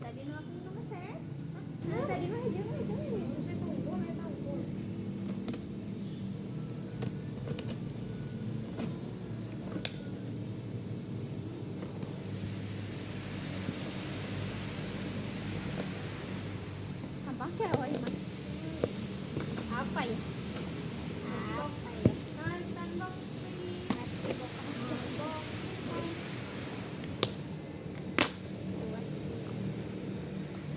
Tadi nu aku nu mesen. Tadi mah aja. Saya tunggu, saya tunggu. Abang siapa ya, Mas? Apa ya? Apa ya? Nonton boxing. Pasti boxing. Luas.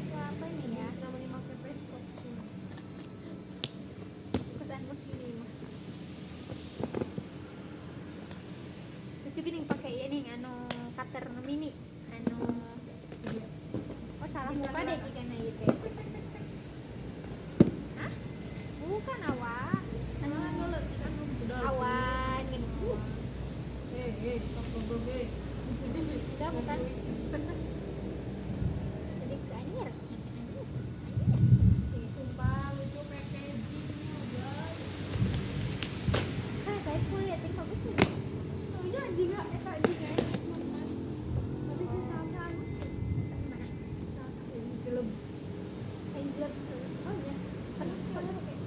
Wah, apa ini ya? Selama 5 peso. Pas unboxing ini mah. Lucu gini pakai ini anu cutter mini. Anu oh salah muka deh jika na itu. Hah? Bukan awak. Anu awan gitu. Enggak bukan. Jadi ke Anyer. Anis. Sumpah lucu packagingnya guys. Guys mau liatin bagus tuh. Oh ini anjing gak? Anjing guys. Tapi si salsa halus. Mana? Salsa yang jelek. Jelek. Oh iya. Panas banget kayak.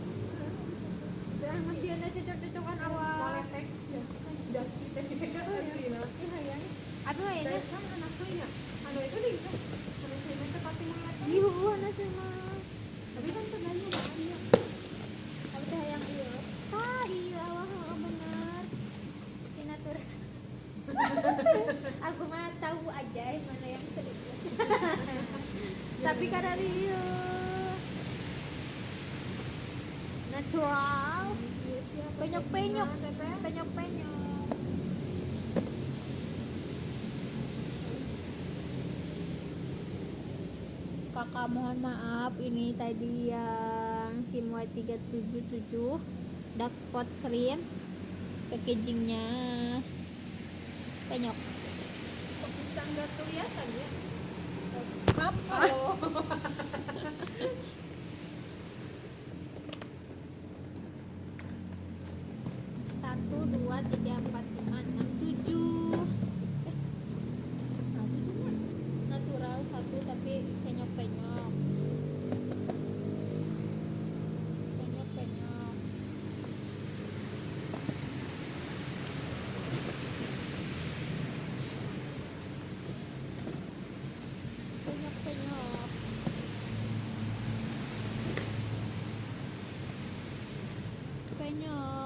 Udah masih ada cocok-cocokan awal. Boleh teks ya. Udah kita. Iya. Aduh ini kan anak saya. Anu itu nih. Anak saya itu pasti melihat. Iya, anak saya. Tapi kan pedangnya banyak. Tapi dah yang iya. Ah, iya wah benar. Sinatur. Aku mah tahu aja mana yang sedikit. Tapi karena dia natural. Penyok-penyok. Kakak mohon maaf ini tadi yang Simwa 377 dark spot cream packagingnya penyok. Kok bisa nggak kelihatan ya? Apa loh? 1, 2, 3, 4, 5, 6, 7 natural 1 tapi penyok-penyok penyok